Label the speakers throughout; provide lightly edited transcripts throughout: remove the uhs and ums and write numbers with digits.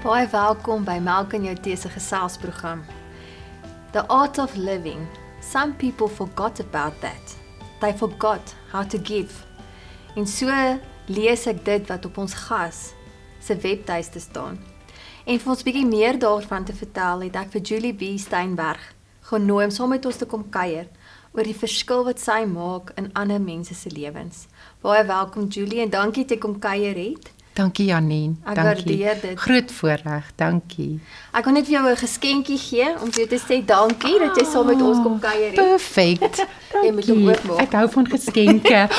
Speaker 1: Baie welkom by Melk en jou Thee se geselsprogram. The Art of Living. Some people forgot about that. They forgot how to give. En so lees ek dit wat op ons gas se webtuiste staan. En vir ons bietjie meer daarvan te vertel, het ek vir Julie B. Steinberg genooi om saam met ons te kom kuier oor die verskil wat sy maak in ander mense se lewens. Baie welkom Julie en dankie dat jy kom kuier het.
Speaker 2: Dankie Janine,
Speaker 1: Ek
Speaker 2: dankie.
Speaker 1: waardeer dit.
Speaker 2: Groot voorreg, dankie.
Speaker 1: Ek wil net vir jou 'n geskenkie gee om vir jou te sê dankie dat jy saam met ons kom kuier het.
Speaker 2: Perfect.
Speaker 1: Jy moet hom oopmaak.
Speaker 2: Ek hou van geskenke.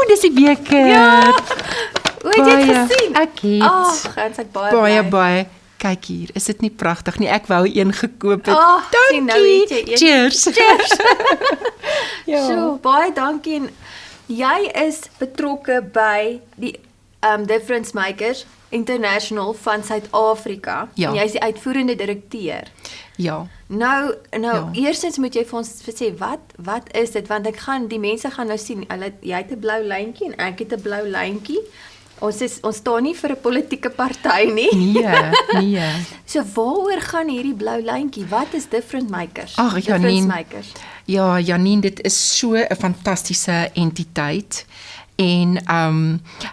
Speaker 2: Dis die beker.
Speaker 1: Ja. O, het jy dit
Speaker 2: Baie.
Speaker 1: gesien?
Speaker 2: Ek het.
Speaker 1: Ag, gaan ek baie
Speaker 2: Baie,
Speaker 1: bly.
Speaker 2: baie. Kyk hier, is dit nie pragtig nie? Ek wou een gekoop het.
Speaker 1: Sien, nou het jy een.
Speaker 2: Cheers.
Speaker 1: Cheers.
Speaker 2: Ja.
Speaker 1: So, baie dankie en jy is betrokke by die Difference Makers International van Suid-Afrika.
Speaker 2: Ja.
Speaker 1: En jy is die uitvoerende direkteur.
Speaker 2: Ja.
Speaker 1: Nou
Speaker 2: Ja.
Speaker 1: eerstens moet jy vir ons sê wat is dit want die mense gaan nou sien jy het 'n blou lyntjie en ek het 'n blou lyntjie. Ons staan nie vir 'n politieke party nie.
Speaker 2: Nee.
Speaker 1: So waaroor gaan hierdie blou lyntjie? Wat is Difference Makers?
Speaker 2: Ag,
Speaker 1: Difference
Speaker 2: Janine.
Speaker 1: Makers.
Speaker 2: Ja, Janine, dit is so 'n fantastiese entiteit. En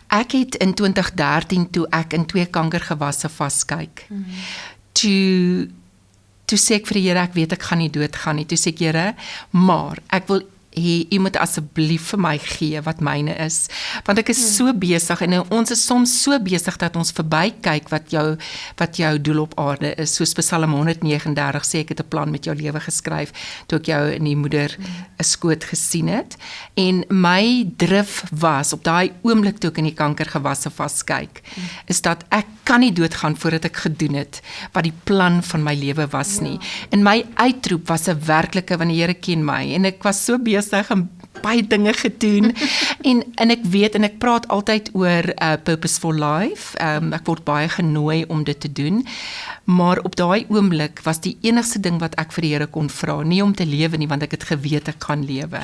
Speaker 2: ek het in 2013 toe ek in 2 kankergewasse vaskyk. Toe sê ek vir die Here, ek weet ek gaan nie doodgaan nie. Toe sê ek, Here, maar ek wil hê u moet asseblief vir my gee wat myne is, want ek is so besig en ons is soms so besig dat ons verbykyk wat jou doel op aarde is. Soos Psalm 139 sê ek het 'n plan met jou lewe geskryf toe ek jou in die moeder 'n skoot gesien het. En my drif was op daai oomblik toe ek in die kankergewasse vaskyk, is dat ek kan nie doodgaan voordat ek gedoen het wat die plan van my lewe was nie. En my uitroep was 'n werklike, want die Here ken my en ek was so besig en baie dinge gedoen en ek weet en ek praat altyd oor Purposeful Life. Ek word baie genooi om dit te doen, maar op daai oomblik was die enigste ding wat ek vir die Here kon vra, nie om te lewe nie, want ek het geweet ek gaan lewe,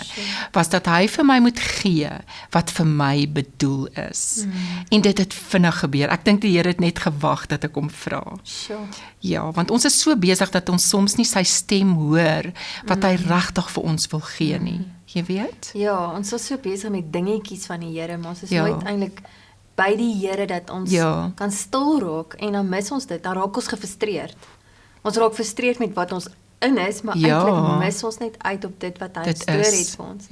Speaker 2: was dat hy vir my moet gee wat vir my bedoel is. En dit het vinnig gebeur. Ek dink die Here het net gewag dat ek hom vra.
Speaker 1: Sure.
Speaker 2: Ja, want ons is so besig dat ons soms nie sy stem hoor wat hy regtig vir ons wil gee nie. Jy weet?
Speaker 1: Ja, ons is so besig met dingetjies van die Here, maar ons is
Speaker 2: Ja.
Speaker 1: nooit eintlik by die Here dat ons kan stil raak en dan mis ons dit. Dan raak ons gefrustreerd. Ons raak gefrustreerd met wat ons in is, maar eintlik mis ons net uit op dit wat hy gestoor het vir ons.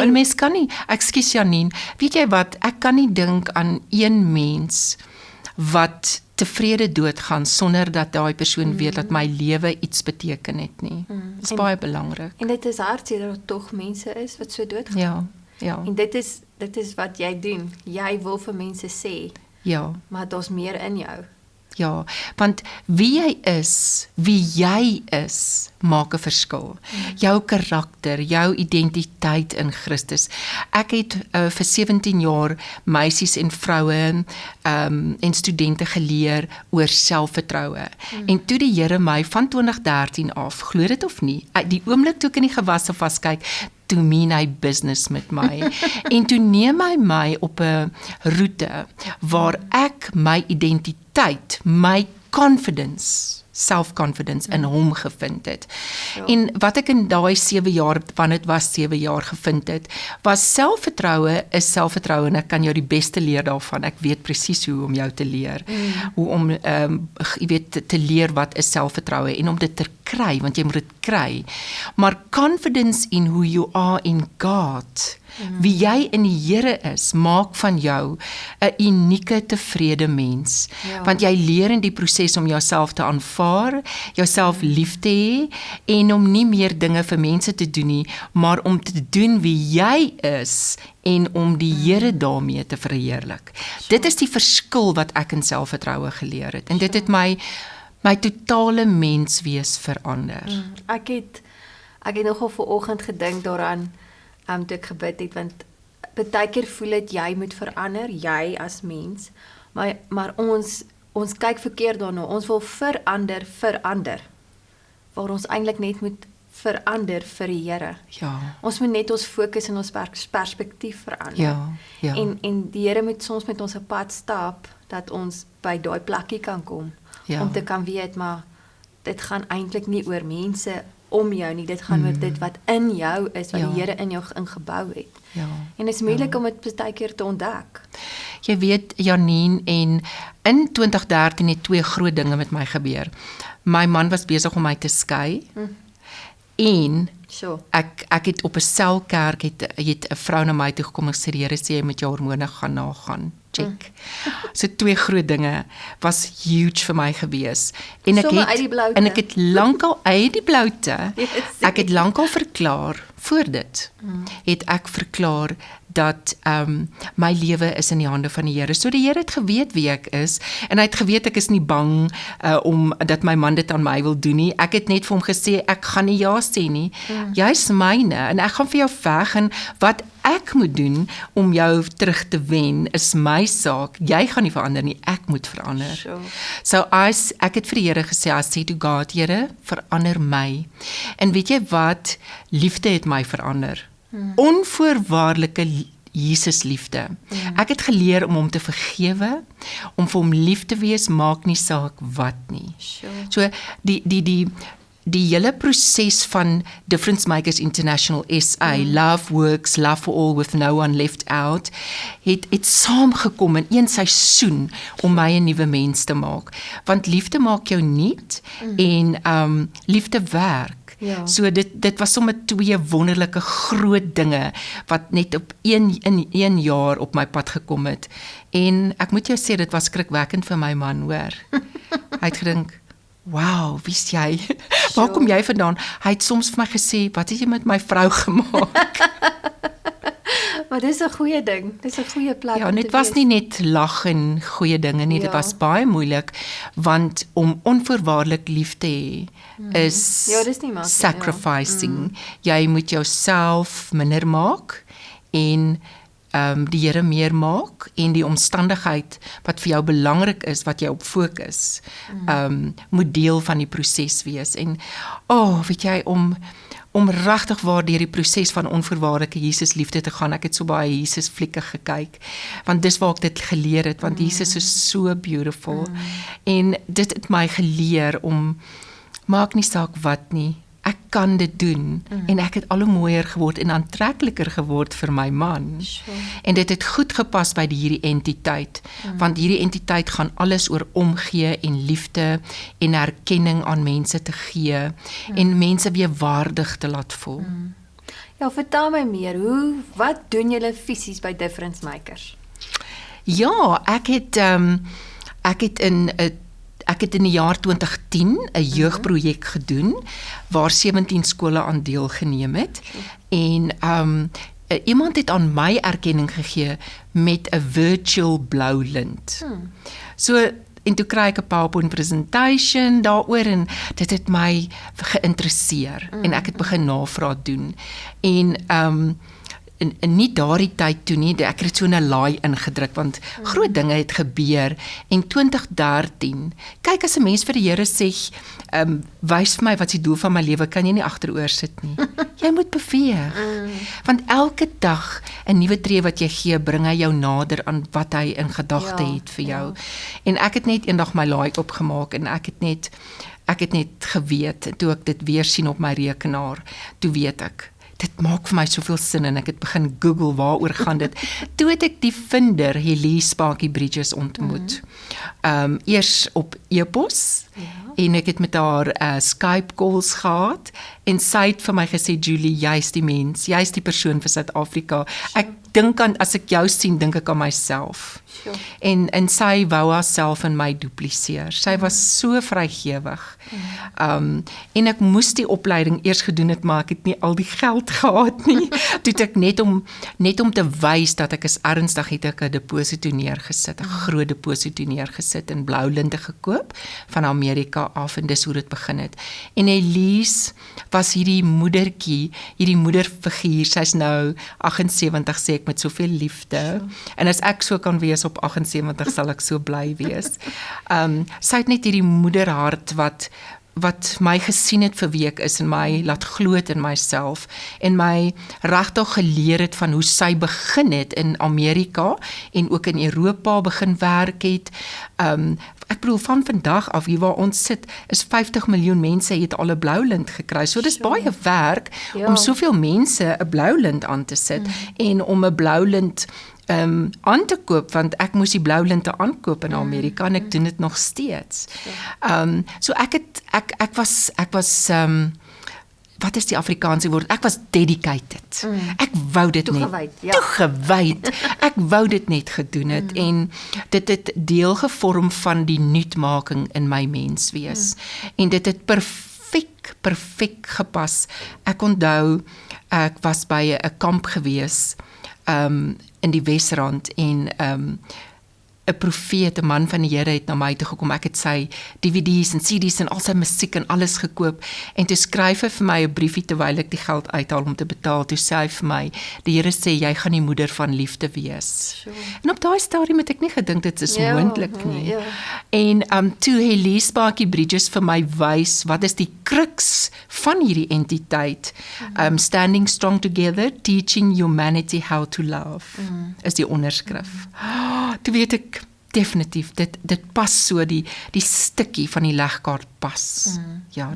Speaker 2: En mens kan nie, ekskuus Janine, weet jy wat, ek kan nie dink aan een mens wat tevrede doodgaan sonder dat daai persoon weet dat my lewe iets beteken het nie. Dit is baie belangrik.
Speaker 1: En dit is hartseer dat tog mense is wat so doodgaan.
Speaker 2: Ja.
Speaker 1: En dit is wat jy doen. Jy wil vir mense sê, maar daar's meer in jou.
Speaker 2: Ja, want wie jy is, maak 'n verskil. Jou karakter, jou identiteit in Christus. Ek het vir 17 jaar meisies en vroue en studente geleer oor selfvertroue. En toe die Here my van 2013 af, glo dit of nie, die oomblik toe ek in die gewasse vaskyk, toe mean hy business met my. En toe neem hy my op 'n roete waar ek my identiteit, my self-confidence in hom gevind het. En wat ek in daai 7 jaar, want dit was 7 jaar gevind het, was selfvertroue is selfvertroue en ek kan jou die beste leer daarvan. Ek weet presies hoe om jou te leer. Hoe om jy weet te leer wat is selfvertroue en om dit te kry, want jy moet dit kry. Maar confidence in who you are in God, wie jy in die Here is, maak van jou 'n unieke tevrede mens. Want jy leer in die proses om jouself te aanvaar, jouself lief te hê en om nie meer dinge vir mense te doen nie, maar om te doen wie jy is en om die Here daarmee te verheerlik. Dit is die verskil wat ek in selfvertroue geleer het. En dit het my totale menswees verander.
Speaker 1: Ek het nogal vanoggend gedink daaraan toe ek gebid het, want baie keer voel dit jy moet verander, jy as mens, maar ons kyk verkeerd daarna, ons wil verander, waar ons eintlik net moet verander vir die Here.
Speaker 2: Ja.
Speaker 1: Ons moet net ons fokus en ons perspektief verander.
Speaker 2: Ja.
Speaker 1: En die Here moet soms met ons 'n pad stap dat ons by daai plekkie kan kom
Speaker 2: Ja.
Speaker 1: om te kan weet maar dit gaan eintlik nie oor mense om jou nie, dit gaan oor dit wat in jou is, wat die Here in jou ingebou het.
Speaker 2: Ja.
Speaker 1: En dit is moeilik om dit baie keer te ontdek.
Speaker 2: Jy weet, Janine, en in 2013 het 2 groot dinge met my gebeur. My man was besig om my te skei. En
Speaker 1: So.
Speaker 2: ek het op 'n selkerk het 'n vrou na my toe gekom en sê die Here sê jy moet jou hormone gaan nagaan. Check. So 2 groot dinge was huge vir my gewees. En
Speaker 1: Somme uit die bloute.
Speaker 2: en ek het lankal uit die bloute.
Speaker 1: Yes.
Speaker 2: Ek het lankal verklaar voor dit. Het ek verklaar dat my lewe is in die hande van die Here. So die Here het geweet wie ek is en hy het geweet ek is nie bang om dat my man dit aan my wil doen nie. Ek het net vir hom gesê ek gaan nie ja sê nie. Jy's myne en ek gaan vir jou veg en wat ek moet doen om jou terug te wen is my saak. Jy gaan nie verander nie, ek moet verander.
Speaker 1: Sure.
Speaker 2: So ek het vir die Here gesê, I said to God, Here, verander my. En weet jy wat? Liefde het my verander. Onvoorwaardelike Jesus liefde. Ek het geleer om hom te vergewe, om vir hom lief te wees, maak nie saak wat nie.
Speaker 1: Sure.
Speaker 2: So die hele proses van Difference Makers International SA, Love Works, Love for All with No One Left Out, het saamgekom in een seisoen om my 'n nuwe mens te maak. Want liefde maak jou nuut en liefde werk.
Speaker 1: Ja.
Speaker 2: So dit was sommer 2 wonderlike groot dinge wat net op in 1 jaar op my pad gekom het. En ek moet jou sê dit was skrikwekkend vir my man, hoor. Hy het gedink, wow, wie's jy? Waar kom jy vandaan? Hy het soms vir my gesê, wat het jy met my vrou gemaak?
Speaker 1: Maar dis 'n goeie ding. Dis 'n goeie plek.
Speaker 2: Ja,
Speaker 1: om
Speaker 2: dit
Speaker 1: te
Speaker 2: was
Speaker 1: wees.
Speaker 2: nie net lag en goeie dinge nie, dit
Speaker 1: Ja.
Speaker 2: was baie moeilik, want om onvoorwaardelik lief te hê is
Speaker 1: Ja, dis nie maklik,
Speaker 2: sacrificing. Jy moet jouself minder maak en die Here meer maak en die omstandigheid wat vir jou belangrik is, wat jy op fokus, moet deel van die proses wees. En weet jy, om regtig waar deur die proses van onvoorwaardelike Jesus liefde te gaan. Ek het so baie Jesus flieke gekyk, want dis waar ek dit geleer het, want Jesus is so beautiful. En dit het my geleer om, maak nie saak wat nie, ek kan dit doen, en ek het al hoe mooier geword en aantrekliker geword vir my man.
Speaker 1: Sure.
Speaker 2: En dit het goed gepas by hierdie entiteit, want hierdie entiteit gaan alles oor omgee en liefde en erkenning aan mense te gee en mense weer waardig te laat voel.
Speaker 1: Ja, vertel my meer. Wat doen julle fisies by Difference Makers?
Speaker 2: Ja, ek het in die jaar 2010 'n jeugprojek gedoen waar 17 skole aan deelgeneem het en iemand het aan my erkenning gegee met 'n virtual blou lint. So en toe kry ek 'n PowerPoint presentation daaroor en dit het my geïnteresseer en ek het begin navraag doen en nie daardie tyd toe nie, ek het so 'n laai ingedruk want groot dinge het gebeur en 2013, kyk as 'n mens vir die Here sê, wys vir my wat die doel van my lewe, kan jy nie agteroor sit nie. Jy moet beweeg. Want elke dag 'n nuwe tree wat jy gee, bring hy jou nader aan wat hy in gedagte het vir jou. En ek het net eendag my laai opgemaak en ek het net geweet, toe ek dit weer sien op my rekenaar, toe weet ek, dit maak vir my soveel sin en ek het begin Google waaroor gaan dit. Toe het ek die vinder Helise Sparky Bridges ontmoet. Eers op e-pos en ek het met haar Skype calls gehad en sy het vir my gesê, Julie, jy's die mens, jy's die persoon vir Suid-Afrika. Ek dink aan, as ek jou sien, dink ek aan myself.
Speaker 1: Sure.
Speaker 2: En sy wou haarself in my dupliseer. Sy was so vrygewig. En ek moes die opleiding eers gedoen het, maar ek het nie al die geld gehad nie. Toe het ek net om te wys dat ek is ernstig, het ek 'n deposito neergesit, 'n groot deposito neergesit en blou linte gekoop van Amerika af en dis hoe dit begin het. En Elise was hierdie moedertjie, hierdie moederfiguur, sy's nou 78, sê ek met soveel liefde. En as ek so kan wees op 78 sal ek so bly wees. Sy het net hierdie moederhart wat my gesien het vir wie ek is en my laat glo het in myself en my regtig geleer het van hoe sy begin het in Amerika en ook in Europa begin werk het. Ek bedoel van vandag af hier waar ons sit is 50 miljoen mense het al 'n blou lint gekry. So dis baie werk om soveel mense 'n blou lint aan te sit en om 'n blou lint aan te koop, want ek moes die blou linte aankoop in Amerika en ek doen dit nog steeds. So ek was wat is die Afrikaanse woord? Ek was dedicated. Ek wou dit toegewyd. Ek wou dit net gedoen het en dit het deel gevorm van die nuutmaking in my menswees. En dit het perfek gepas. Ek onthou ek was by 'n kamp gewees in die Wesrand en 'n profeet, 'n man van die Here het na my toe gekom. Ek het sy DVD's en CD's en al sy musiek en alles gekoop en toe skryf hy vir my 'n briefie terwyl ek die geld uithaal om te betaal. Toe sê hy vir my, die Here sê jy gaan die moeder van liefde wees. En op daai stadium het ek nie gedink dit is moontlik nie. En toe Elise Bakie Bridges vir my wys wat is die crux van hierdie entiteit. Standing Strong Together, Teaching Humanity How to Love is die onderskrif. Toe weet ek definitief, dit pas so, die stukkie van die legkaart pas. Ja,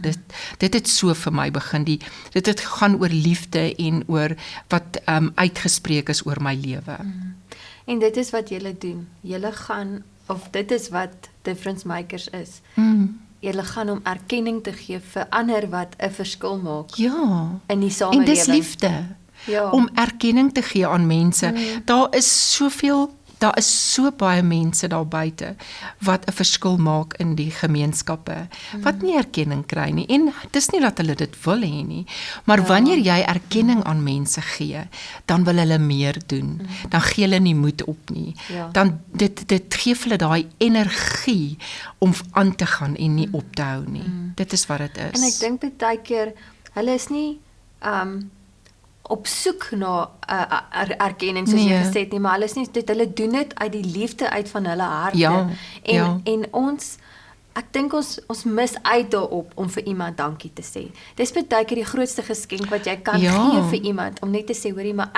Speaker 2: dit het so vir my begin, dit het gaan oor liefde en oor wat uitgespreek is oor my lewe.
Speaker 1: En dit is wat julle doen, julle gaan, of dit is wat Difference Makers is, julle gaan om erkenning te gee vir ander wat 'n verskil maak in die samelewing.
Speaker 2: En dis liefde, om erkenning te gee aan mense, daar is so baie mense daar buite wat 'n verskil maak in die gemeenskappe, wat nie erkenning kry nie, en dis nie dat hulle dit wil hê nie, maar wanneer jy erkenning aan mense gee, dan wil hulle meer doen, dan gee hulle nie moed op nie, dan dit gee hulle daai energie om aan te gaan en nie op te hou nie, dit is wat dit is.
Speaker 1: En ek dink baie keer, hulle is nie op soek na erkenning soos jy gesê het nie, maar hulle doen dit uit die liefde uit van hulle harte. En ons, ek dink ons mis uit daarop om vir iemand dankie te sê. Dis baie keer die grootste geskenk wat jy kan gee vir iemand, om net te sê, hoorie, maar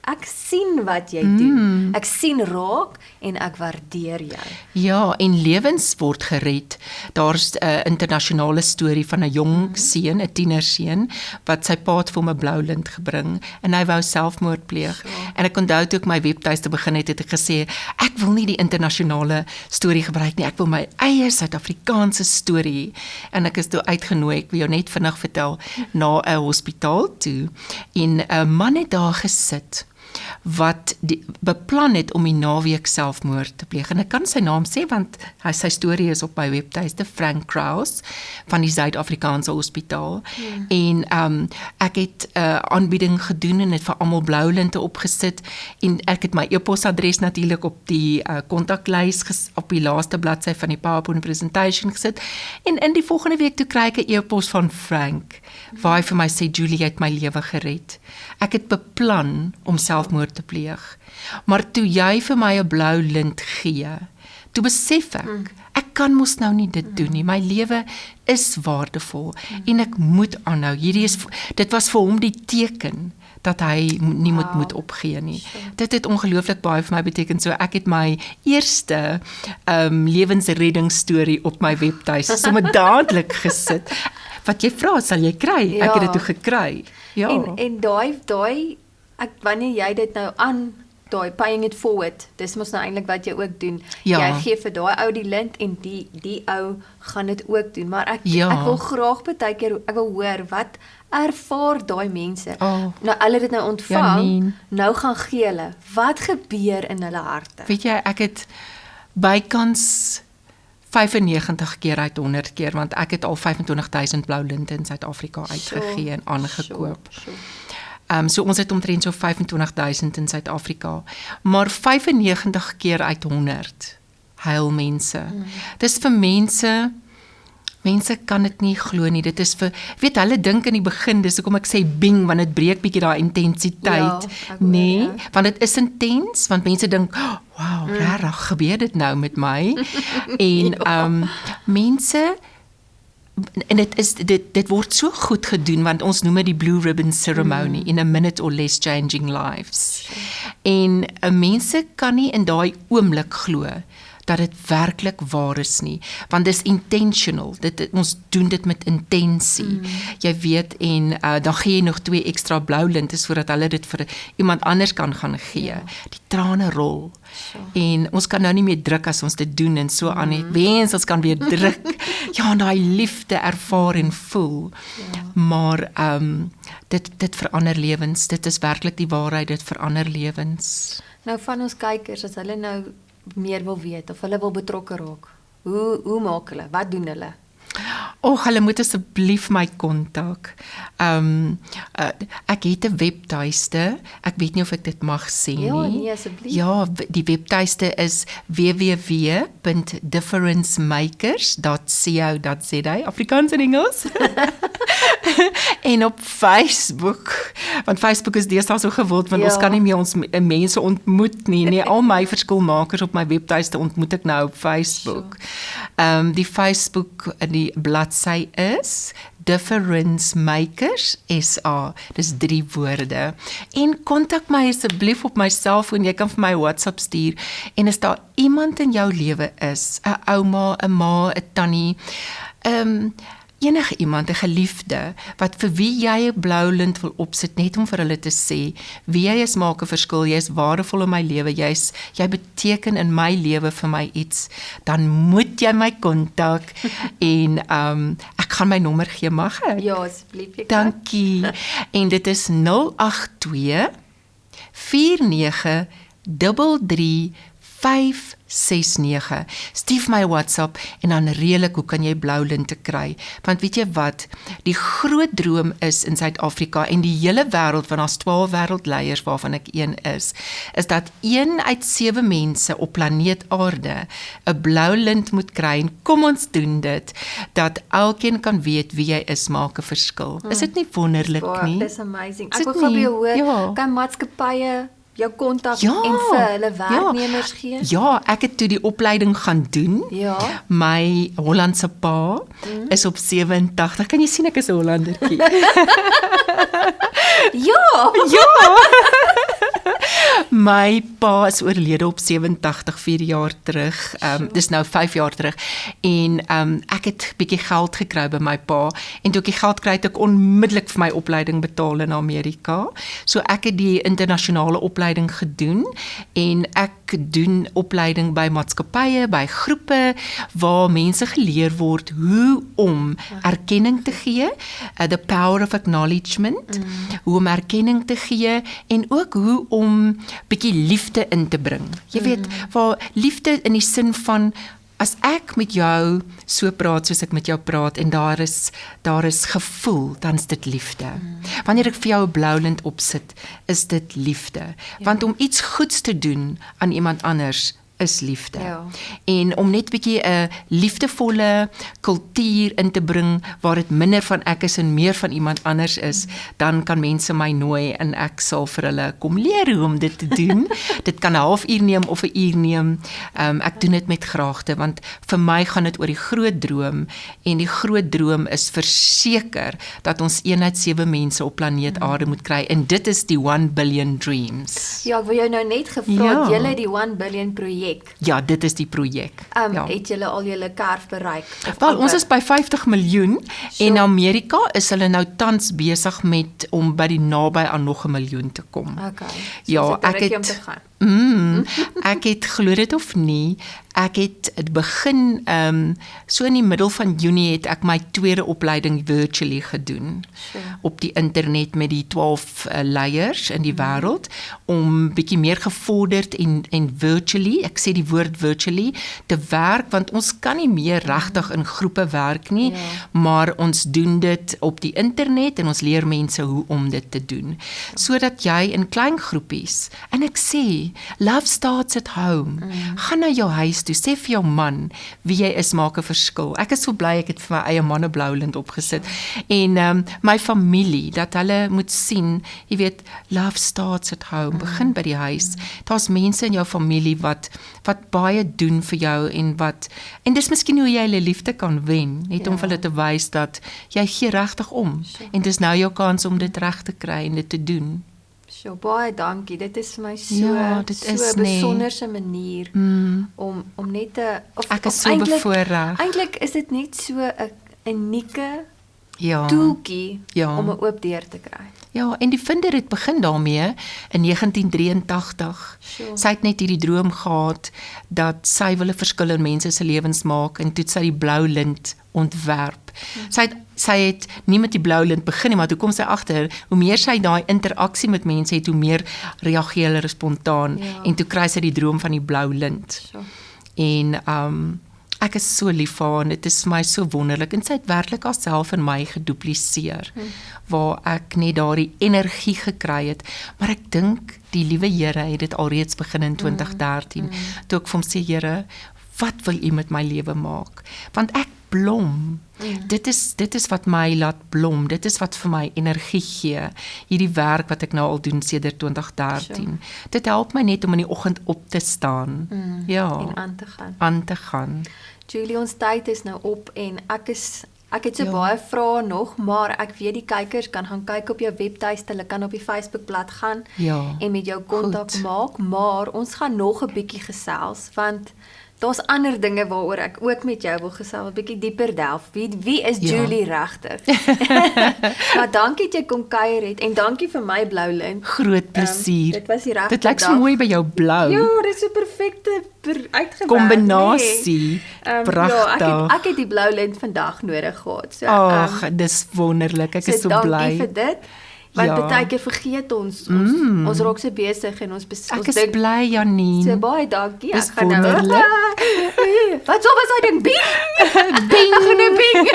Speaker 1: ek sien wat jy doen. Ek sien raak en ek waardeer jou.
Speaker 2: Ja, en lewens word gered. Daar's 'n internasionale storie van 'n jong seun, 'n tienerseun, wat sy pa het vir hom 'n blou lint gebring en hy wou selfmoord pleeg. En ek onthou toe ek my webtuiste begin het ek gesê, ek wil nie die internasionale storie gebruik nie, ek wil my eie Suid-Afrikaanse storie. En ek is toe uitgenooi, ek wil jou net vinnig vertel, na 'n hospitaal toe en 'n man het daar gesit wat beplan het om die naweek selfmoord te pleeg. En ek kan sy naam sê, want sy storie is op my webtuiste, Frank Kraus, van die Suid-Afrikaanse Hospitaal. En ek het aanbieding gedoen en het vir almal blou linte opgesit, en ek het my e-posadres natuurlik op die kontaklys op die laaste bladsy van die PowerPoint presentation gesit, en in die volgende week toe kry ek 'n e-pos van Frank, waar hy vir my sê, Julie, jy het my lewe gered. Ek het beplan om selfmoord te pleeg, maar toe jy vir my 'n blou lint gee, toe besef ek kan mos nou nie dit doen nie, my lewe is waardevol, en ek moet aanhou, dit was vir hom die teken, dat hy nie moet opgee nie. Dit het ongelooflik baie vir my beteken, so ek het my eerste lewensreddingsstorie op my webtuiste, sommer dadelik gesit, wat jy vra, sal jy kry, ek het dit toe gekry. Ja.
Speaker 1: En daai wanneer jy dit nou daai paying it forward, dis mos nou eintlik wat jy ook doen. Jy gee vir daai ou die lint en die ou gaan dit ook doen. Maar ek wil graag baie keer, ek wil hoor, wat ervaar daai mense? Nou, hulle het dit nou ontvang, nou gaan gee hulle. Wat gebeur in hulle harte?
Speaker 2: Weet jy, ek het bykans 95 keer uit 100 keer, want ek het al 25,000 blou linte in Suid-Afrika uitgegee en aangekoop. So ons het omtrent so 25,000 in Suid-Afrika, maar 95 keer uit 100 huil mense. Dis vir mense kan dit nie glo nie, dit is weet hulle dink in die begin, dis hoekom ek sê bing, want dit breek bietjie daai intensiteit, want dit is intens, want mense dink, wow, regtig gebeur dit nou met my, en mense en dit word so goed gedoen want ons noem dit die Blue Ribbon Ceremony in a minute or less changing lives. En mense kan nie in daai oomblik glo dat dit werklik waar is nie, want dis intentional, ons doen dit met intensie, jy weet, en dan gee jy nog 2 ekstra blou linte sodat hulle dit vir iemand anders kan gaan gee, die trane rol, en ons kan nou nie meer druk as ons dit doen, en so aan die wens, ons kan weer druk, ja, daai liefde ervaar en voel, maar dit verander lewens, dit is werklik die waarheid, dit verander lewens.
Speaker 1: Nou van ons kykers, as hulle nou meer wil weet, of hulle wil betrokke raak, hoe maak hulle, wat doen hulle?
Speaker 2: Hulle moet asseblief my kontak. Ek het 'n webtuiste, ek weet nie of ek dit mag sê nie.
Speaker 1: Ja, nee, asseblief.
Speaker 2: Ja, die webtuiste is www.differencemakers.co.za, Afrikaans en Engels. En op Facebook, want Facebook is deesdae so gewild, want ons kan nie meer ons mense ontmoet nie. Nee, al my verskilmakers op my webtuiste ontmoet ek nou op Facebook. Die Facebook, die bladsy is Difference Makers SA. Dis 3 woorde. En kontak my asseblief op my selfoon, jy kan vir my WhatsApp stuur, en as daar iemand in jou lewe is, 'n ouma, 'n ma, 'n tannie, enige iemand, 'n geliefde, wat vir wie jy 'n blou lint wil opsit, net om vir hulle te sê, wie jy is maak 'n verskil, jy is waardevol in my lewe, jy beteken in my lewe vir my iets, dan moet jy my kontak, en ek gaan my nommer gee, mag ek?
Speaker 1: Ja, asseblief, jy kan.
Speaker 2: Dankie, en dit is 082 49 33 569. Stuur my WhatsApp en dan reëlik hoe kan jy blou linte kry. Want weet jy wat, die groot droom is in Suid-Afrika en die hele wêreld, want daar's 12 wêreldleiers waarvan ek een is dat 1 uit 7 mense op planeet Aarde 'n blou lint moet kry, en kom ons doen dit, dat elkeen kan weet wie jy is, maak 'n verskil. Is dit nie wonderlik nie?
Speaker 1: Dis amazing. Ek wil gou hoor, kan maatskappye jou kontak en vir hulle werknemers gee?
Speaker 2: Ja, ek het toe die opleiding gaan doen.
Speaker 1: Ja.
Speaker 2: My Hollandse pa is op 87. Kan jy sien ek is 'n Hollandertjie?
Speaker 1: Ja.
Speaker 2: My pa is oorlede op 87, 4 jaar terug. Dis nou 5 jaar terug. En ek het bietjie geld gekry by my pa. En toe ek die geld kry, het ek onmiddellik vir my opleiding betaal in Amerika. So ek het die internasionale opleiding gedoen. En ek doen opleiding by maatskappye, by groepe, waar mense geleer word hoe om erkenning te gee, the power of acknowledgement, hoe om erkenning te gee, en ook hoe om bietjie liefde in te bring. Jy weet, waar liefde in die sin van, as ek met jou so praat soos ek met jou praat, en daar is gevoel, dan is dit liefde. Wanneer ek vir jou 'n blou lint opsit, is dit liefde. Want om iets goeds te doen aan iemand anders, is liefde. En om net bietjie 'n liefdevolle kultuur in te bring, waar dit minder van ek is en meer van iemand anders is, dan kan mense my nooi en ek sal vir hulle kom leer hoe om dit te doen. Dit kan 'n halfuur neem of 'n uur neem. Ek doen dit met graagte, want vir my gaan dit oor die groot droom, en die groot droom is verseker dat ons 1 uit 7 mense op planeet Aarde moet kry, en dit is die 1 billion dreams.
Speaker 1: Ja, ek wil jou nou net gevra, julle die 1 billion projek.
Speaker 2: Ja, dit is die projek.
Speaker 1: Het julle al julle kerf bereik?
Speaker 2: Wel, ons is by 50 miljoen, en Amerika is hulle nou tans besig met om by die naby aan nog 1 miljoen te kom.
Speaker 1: Okay.
Speaker 2: Ja, ek het, glo dit of nie, ek het begin, so in die middel van Junie het ek my tweede opleiding virtually gedoen. Op die internet met die 12 leiers in die wêreld, om bietjie meer gevorderd en virtually, ek sê die woord virtually, te werk, want ons kan nie meer regtig in groepe werk nie, maar ons doen dit op die internet, en ons leer mense hoe om dit te doen. Sodat jy in klein groepies, en ek sê, love starts at home. Gaan na jou huis toe, sê vir jou man wie jy is, maak 'n verskil. Ek is so bly ek het vir my eie man 'n blou lint opgesit. En my familie, dat hulle moet sien, jy weet, love starts at home, begin by die huis. Daar's mense in jou familie wat wat baie doen vir jou en dis miskien hoe jy hulle liefde kan wen, net om vir hulle te wys dat jy gee regtig om en dis nou jou kans om dit reg te kry en dit te doen.
Speaker 1: So baie dankie. Dit is vir my
Speaker 2: dit
Speaker 1: so
Speaker 2: is
Speaker 1: 'n besonderse manier om net te
Speaker 2: Ek is so bevoorreg.
Speaker 1: Eintlik is dit net so 'n unieke
Speaker 2: Ja.
Speaker 1: toeltjie
Speaker 2: Ja.
Speaker 1: om 'n oop deur te kry.
Speaker 2: Ja, en die vinder het begin daarmee in 1983.
Speaker 1: Sure.
Speaker 2: Sy het net hierdie droom gehad dat sy wil 'n verskil in mense se lewens maak en toe het sy die blou lint ontwerp. Sy het nie met die blou lint begin nie, maar toe kom sy agter hoe meer sy daai interaksie met mense het, hoe meer reageer hulle spontaan en toe kry sy die droom van die blou lint.
Speaker 1: Sure.
Speaker 2: En ek is so lief vir haar en dit is vir my so wonderlik en sy het werklik haarself in my gedupliseer waar ek net daardie energie gekry het, maar ek dink die liewe Here het dit alreeds begin in 2013 toe ek vir hom sê, Here, wat wil U met my lewe maak? Want ek blom. Dit is wat my laat blom. Dit is wat vir my energie gee. Hierdie werk wat ek nou al doen sedert 2013. Dit help my net om in die oggend op te staan.
Speaker 1: En aan te gaan. Julie, ons tyd is nou op en ek het so baie vrae nog, maar ek weet die kykers kan gaan kyk op jou webtuiste, hulle kan op die Facebookblad gaan en met jou kontak maak, maar ons gaan nog 'n bietjie gesels want daar's ander dinge waaroor ek ook met jou wil gesels, 'n bietjie dieper delf. Wie is Julie regtig? Maar dankie dat jy kom kuier het en dankie vir my blou lint.
Speaker 2: Groot plesier.
Speaker 1: Dit was die regte
Speaker 2: Dit lyk so mooi by jou blou.
Speaker 1: Ja, dit is 'n perfekte uitgewerk
Speaker 2: kombinasie. Pragtig.
Speaker 1: Ja, ek het die blou lint vandag nodig gehad. So
Speaker 2: ag, dis wonderlik. Ek is so bly.
Speaker 1: Dankie vir dit. Want baie keer vergeet ons raak so besig en ons
Speaker 2: ek is bly, Janine.
Speaker 1: So baie dankie.
Speaker 2: Dis wonderlik.
Speaker 1: Wat sou was hy ding? Bing! Bing!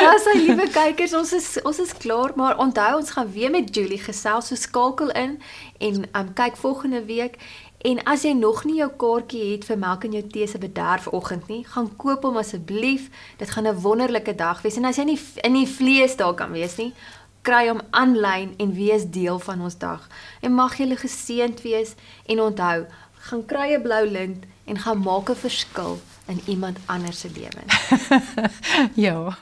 Speaker 1: Ja, sy liewe kykers, ons is klaar, maar onthou ons gaan weer met Julie gesels, so skakel in en kyk volgende week. En as jy nog nie jou kaartjie het vir Melk en jou Tee se bederfoggend nie, gaan koop hom asseblief. Dit gaan 'n wonderlike dag wees. En as jy nie in die vlees daar kan wees nie, kry hom aanlyn en wees deel van ons dag. En mag julle geseënd wees en onthou, gaan kry 'n blou lint en gaan maak 'n verskil in iemand anders se lewens.
Speaker 2: Ja.